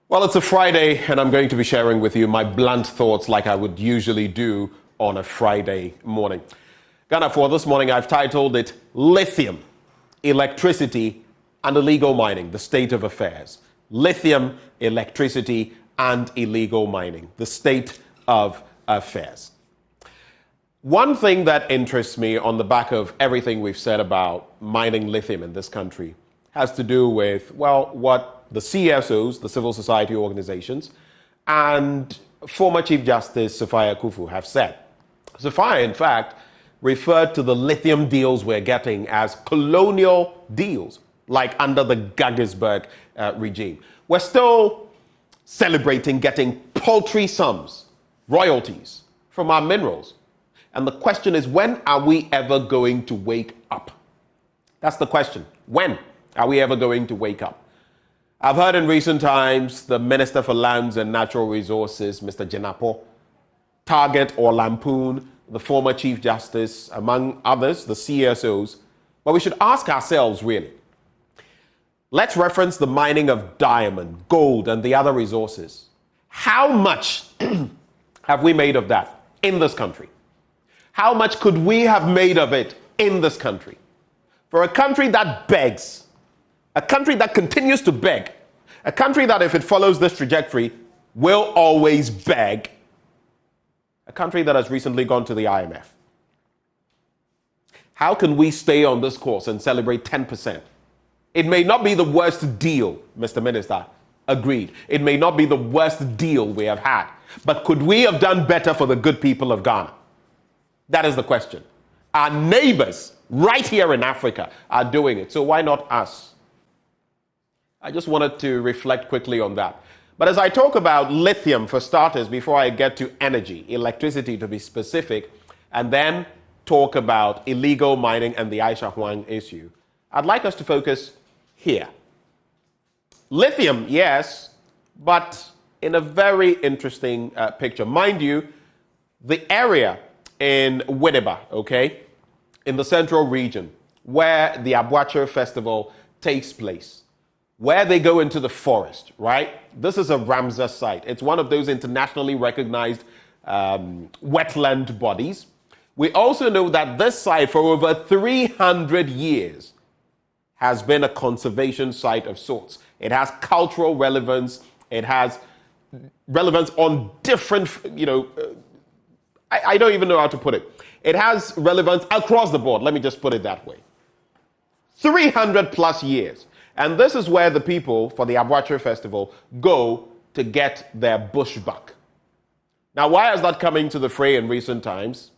Well, it's a Friday, and I'm going to be sharing with you my blunt thoughts like I would usually do on a Friday morning. Ghana, for this morning, I've titled it Lithium, Electricity, and Illegal Mining, the State of Affairs. Lithium, electricity, and illegal mining, the state of affairs. One thing that interests me on the back of everything we've said about mining lithium in this country has to do with, well, what the CSOs, the civil society organizations, and former Chief Justice Sophia Kufu have said. Sophia, in fact, referred to the lithium deals we're getting as colonial deals, like under the Gaggisberg regime. We're still celebrating getting paltry sums, royalties, from our minerals. And the question is, when are we ever going to wake up? That's the question. When are we ever going to wake up? I've heard in recent times the Minister for Lands and Natural Resources, Mr. Jenapo, target or lampoon the former Chief Justice, among others, the CSOs. But we should ask ourselves, really, let's reference the mining of diamond, gold, and the other resources. How much have we made of that in this country? How much could we have made of it in this country? For a country that begs, a country that continues to beg, a country that, if it follows this trajectory, will always beg, a country that has recently gone to the IMF. How can we stay on this course and celebrate 10%? It may not be the worst deal, Mr. Minister, agreed. It may not be the worst deal we have had, but could we have done better for the good people of Ghana? That is the question. Our neighbors right here in Africa are doing it, so why not us? I just wanted to reflect quickly on that. But as I talk about lithium, for starters, before I get to energy, electricity to be specific, and then talk about illegal mining and the Aisha Huang issue, I'd like us to focus here. Lithium, yes, but in a very interesting picture. Mind you, the area in Winneba, okay, in the central region, where the Abwacher Festival takes place, where they go into the forest, right? This is a Ramsar site. It's one of those internationally recognized wetland bodies. We also know that this site, for over 300 years, has been a conservation site of sorts. It has cultural relevance. It has relevance on different, I don't even know how to put it. It has relevance across the board. Let me just put it that way. 300 plus years. And this is where the people for the Abwacher Festival go to get their bushbuck. Now, why is that coming to the fray in recent times?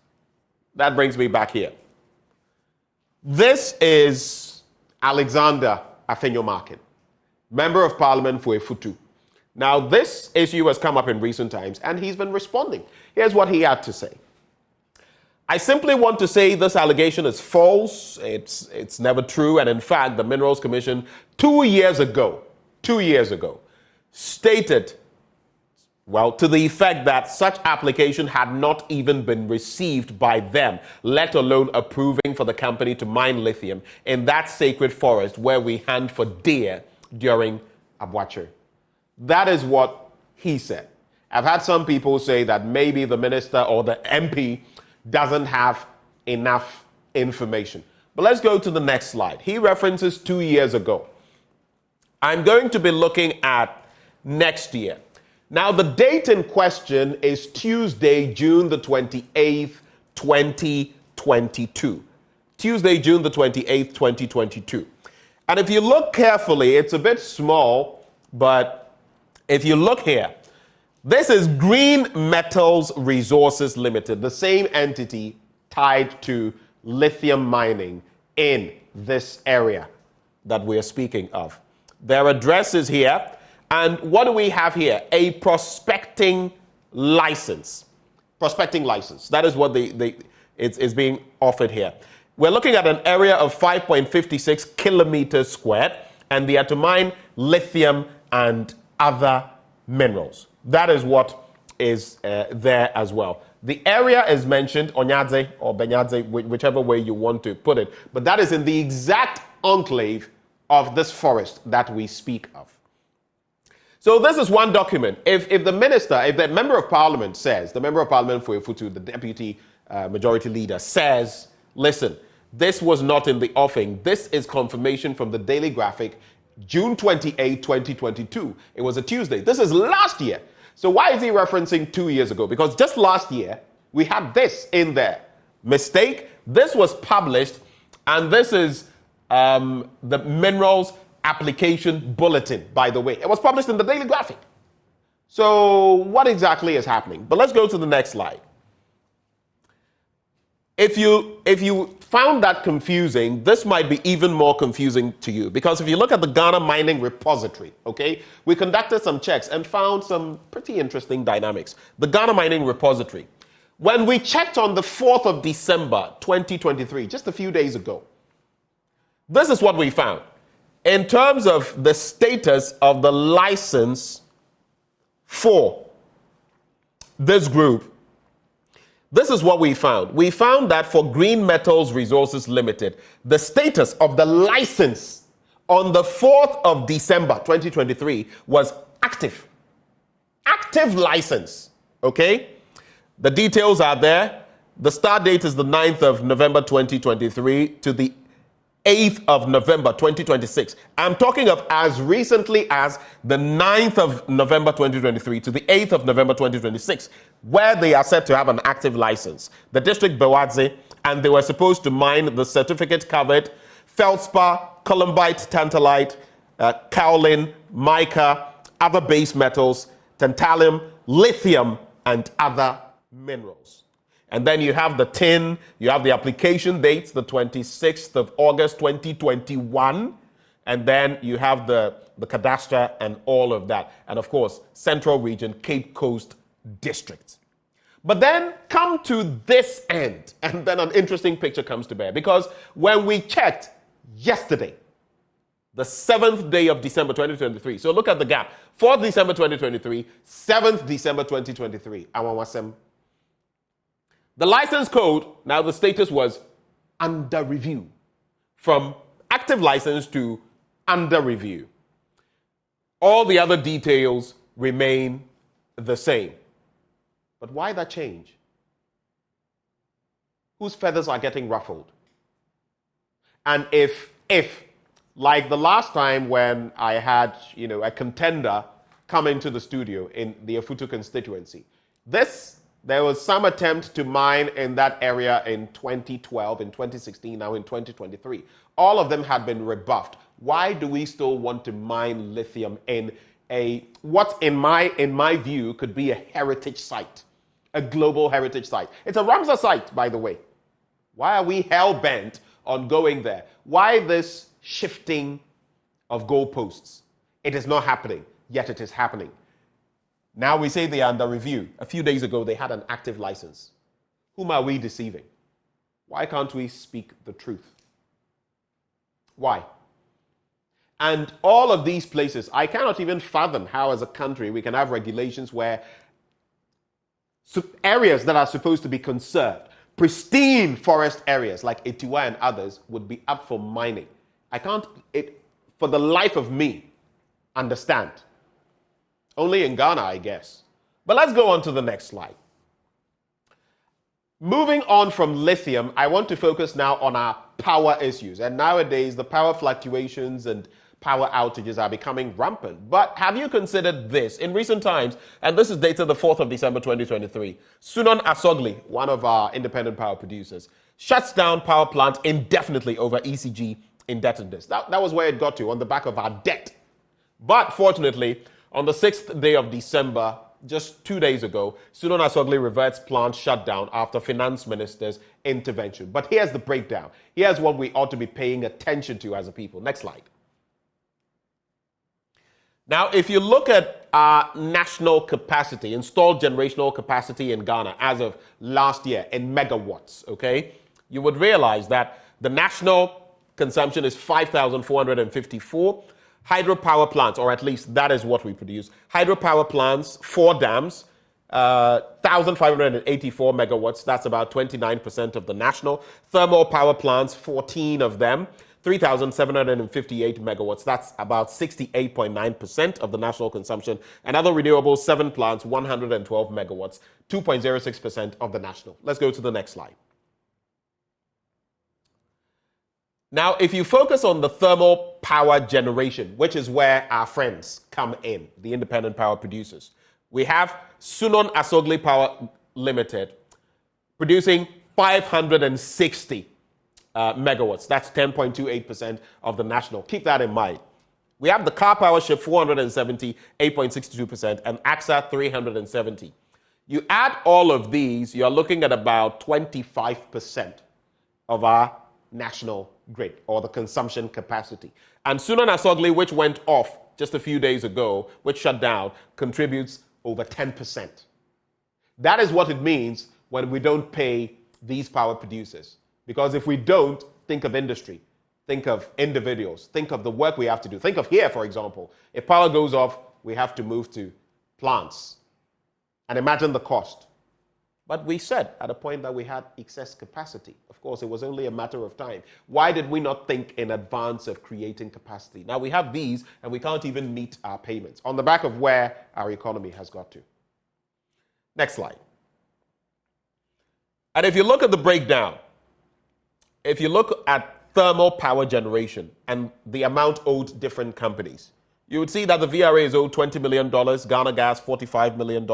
That brings me back here. This is Alexander Afenyo-Markin, Member of Parliament for Efutu. Now, this issue has come up in recent times, and he's been responding. Here's what he had to say. I simply want to say this allegation is false. It's never true. And in fact, the Minerals Commission 2 years ago, stated, well, to the effect that such application had not even been received by them, let alone approving for the company to mine lithium in that sacred forest where we hunt for deer during Abwacher. That is what he said. I've had some people say that maybe the minister or the MP doesn't have enough information. But let's go to the next slide. He references 2 years ago. I'm going to be looking at next year. Now, the date in question is Tuesday, June the 28th, 2022. Tuesday, June the 28th, 2022. And if you look carefully, it's a bit small, but if you look here, this is Green Metals Resources Limited, the same entity tied to lithium mining in this area that we are speaking of. Their address is here. And what do we have here? A prospecting license. Prospecting license. That is what it's being offered here. We're looking at an area of 5.56 kilometers squared, and they are to mine lithium and other minerals. That is what is there as well. The area is mentioned, Onyadze or Benyadze, whichever way you want to put it, but that is in the exact enclave of this forest that we speak of. So this is one document. If the member of parliament says, the member of parliament for Ifutu, the deputy majority leader says, listen, this was not in the offing. This is confirmation from the Daily Graphic, June 28, 2022. It was a Tuesday. This is last year. So why is he referencing 2 years ago? Because just last year, we had this in there. Mistake. This was published, and this is the Minerals Application Bulletin, by the way. It was published in the Daily Graphic. So what exactly is happening? But let's go to the next slide. If you found that confusing, this might be even more confusing to you, because if you look at the Ghana Mining Repository, okay, we conducted some checks and found some pretty interesting dynamics. The Ghana Mining Repository. When we checked on the 4th of December, 2023, just a few days ago, this is what we found. In terms of the status of the license for this group, this is what we found. We found that for Green Metals Resources Limited, the status of the license on the 4th of December 2023 was active. Active license, okay? The details are there. The start date is the 9th of November 2023 to the 8th of November 2026. I'm talking of as recently as the 9th of November 2023 to the 8th of November 2026, where they are said to have an active license. The district Bewadze, and they were supposed to mine the certificate covered feldspar, columbite, tantalite, kaolin, mica, other base metals, tantalum, lithium, and other minerals. And then you have the tin, you have the application dates, the 26th of August 2021, and then you have the cadastre and all of that. And of course, Central Region, Cape Coast District. But then come to this end, and then an interesting picture comes to bear. Because when we checked yesterday, the 7th day of December 2023, so look at the gap, 4th December 2023, 7th December 2023, Awawasem. The license code, now the status was under review. From active license to under review. All the other details remain the same. But why that change? Whose feathers are getting ruffled? And if, like the last time when I had, a contender come into the studio in the Ifutu constituency, there was some attempt to mine in that area in 2012, in 2016, now in 2023. All of them had been rebuffed. Why do we still want to mine lithium in what in my view could be a heritage site, a global heritage site? It's a Ramsar site, by the way. Why are we hell-bent on going there? Why this shifting of goalposts? It is not happening, yet it is happening. Now we say they are under review. A few days ago, they had an active license. Whom are we deceiving? Why can't we speak the truth? Why? And all of these places, I cannot even fathom how as a country we can have regulations where areas that are supposed to be conserved, pristine forest areas like Etiwa and others, would be up for mining. I can't, for the life of me, understand. Only in Ghana, I guess. But let's go on to the next slide. Moving on from lithium, I want to focus now on our power issues. And nowadays, the power fluctuations and power outages are becoming rampant. But have you considered this? In recent times, and this is dated the 4th of December 2023, Sunon Asogli, one of our independent power producers, shuts down power plant indefinitely over ECG indebtedness. That was where it got to, on the back of our debt. But fortunately, on the 6th day of December, just 2 days ago, Sunon Asogli reverts plant shutdown after finance minister's intervention. But here's the breakdown. Here's what we ought to be paying attention to as a people. Next slide. Now, if you look at our national capacity, installed generational capacity in Ghana as of last year in megawatts, okay, you would realize that the national consumption is 5,454. Hydropower plants, or at least that is what we produce. Hydropower plants, 4 dams, 1,584 megawatts. That's about 29% of the national. Thermal power plants, 14 of them. 3,758 megawatts. That's about 68.9% of the national consumption. And other renewables, 7 plants, 112 megawatts, 2.06% of the national. Let's go to the next slide. Now, if you focus on the thermal power generation, which is where our friends come in, the independent power producers, we have Sunon Asogli Power Limited producing 560 megawatts. That's 10.28% of the national. Keep that in mind. We have the Car Power Ship 470, 8.62%, and AXA 370. You add all of these, you're looking at about 25% of our national grid or the consumption capacity. And Sunon Asogli, which went off just a few days ago, which shut down, contributes over 10%. That is what it means when we don't pay these power producers. Because if we don't, think of industry, think of individuals, think of the work we have to do. Think of here, for example. If power goes off, we have to move to plants. And imagine the cost. But we said at a point that we had excess capacity. Of course, it was only a matter of time. Why did we not think in advance of creating capacity? Now we have these and we can't even meet our payments on the back of where our economy has got to. Next slide. And if you look at the breakdown, if you look at thermal power generation and the amount owed different companies, you would see that the VRA is owed $20 million, Ghana Gas $45 million,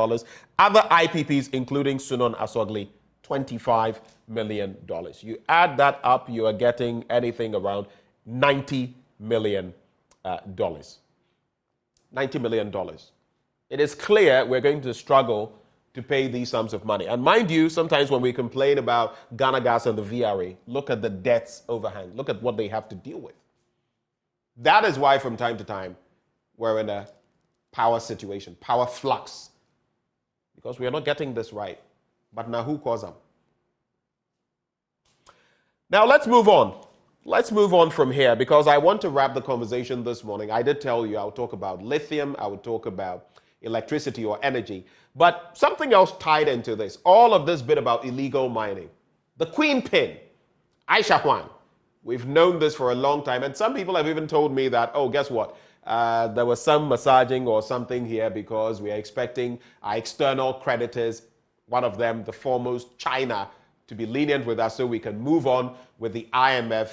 other IPPs, including Sunon Asogli, $25 million. You add that up, you are getting anything around $90 million. $90 million. It is clear we're going to struggle to pay these sums of money. And mind you, sometimes when we complain about Ghana Gas and the VRA, look at the debts overhang. Look at what they have to deal with. That is why from time to time, we're in a power situation, power flux, because we are not getting this right. But now who caused them? Now let's move on. Let's move on from here because I want to wrap the conversation this morning. I did tell you I would talk about lithium, I would talk about electricity or energy, but something else tied into this, all of this bit about illegal mining. The queen pin, Aisha Huang, we've known this for a long time, and some people have even told me that, oh, guess what? There was some massaging or something here because we are expecting our external creditors, one of them, the foremost, China, to be lenient with us so we can move on with the IMF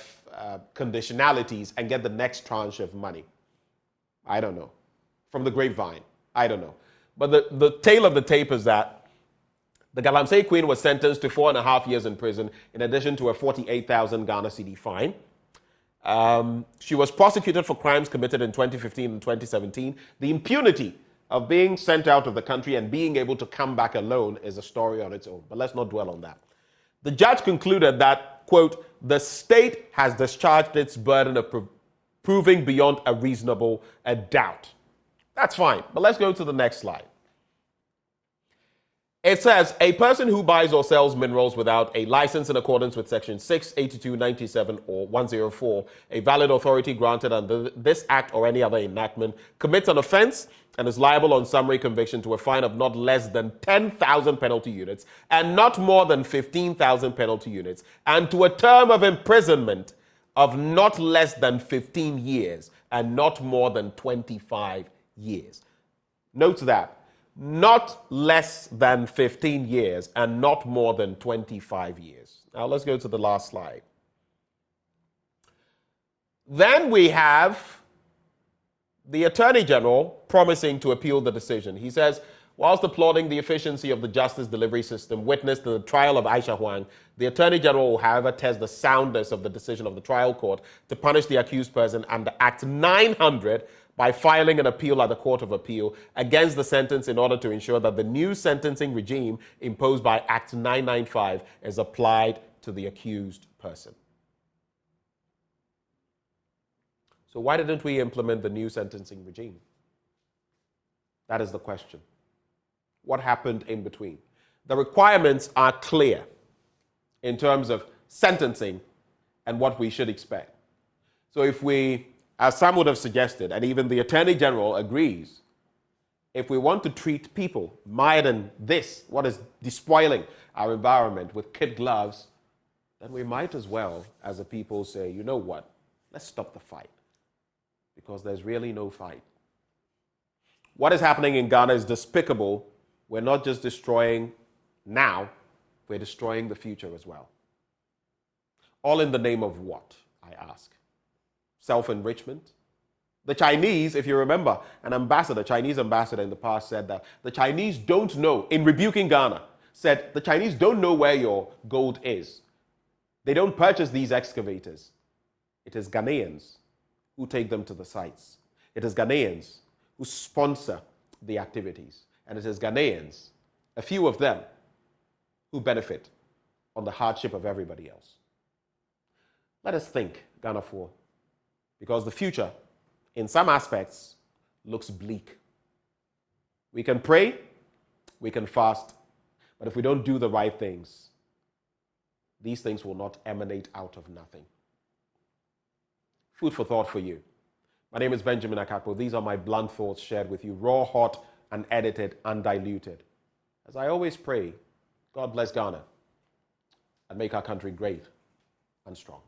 conditionalities and get the next tranche of money. I don't know. From the grapevine. I don't know. But the tail of the tape is that the Galamsey Queen was sentenced to 4.5 years in prison in addition to a 48,000 Ghana cedi fine. She was prosecuted for crimes committed in 2015 and 2017. The impunity of being sent out of the country and being able to come back alone is a story on its own. But let's not dwell on that. The judge concluded that, quote, the state has discharged its burden of proving beyond a reasonable doubt. That's fine. But let's go to the next slide. It says, a person who buys or sells minerals without a license in accordance with Section 682, 97, or 104, a valid authority granted under this act or any other enactment, commits an offense and is liable on summary conviction to a fine of not less than 10,000 penalty units and not more than 15,000 penalty units, and to a term of imprisonment of not less than 15 years and not more than 25 years. Note that. Not less than 15 years and not more than 25 years. Now let's go to the last slide. Then we have the Attorney General promising to appeal the decision. He says, whilst applauding the efficiency of the justice delivery system witnessed in the trial of Aisha Huang, the Attorney General will, however, test the soundness of the decision of the trial court to punish the accused person under Act 900 by filing an appeal at the Court of Appeal against the sentence in order to ensure that the new sentencing regime imposed by Act 995 is applied to the accused person. So why didn't we implement the new sentencing regime? That is the question. What happened in between? The requirements are clear in terms of sentencing and what we should expect. So if we, as some would have suggested, and even the Attorney General agrees, if we want to treat people mired in this, what is despoiling our environment with kid gloves, then we might as well, as a people, say, you know what? Let's stop the fight, because there's really no fight. What is happening in Ghana is despicable. We're not just destroying now, we're destroying the future as well. All in the name of what, I ask? Self-enrichment? The Chinese, if you remember, Chinese ambassador in the past said that the Chinese don't know, in rebuking Ghana, said the Chinese don't know where your gold is. They don't purchase these excavators. It is Ghanaians who take them to the sites. It is Ghanaians who sponsor the activities. And it is Ghanaians, a few of them, who benefit on the hardship of everybody else. Let us think, Ghana 4, because the future, in some aspects, looks bleak. We can pray, we can fast, but if we don't do the right things, these things will not emanate out of nothing. Food for thought for you. My name is Benjamin Akakpo. These are my blunt thoughts shared with you, raw, hot, unedited, undiluted. As I always pray, God bless Ghana and make our country great and strong.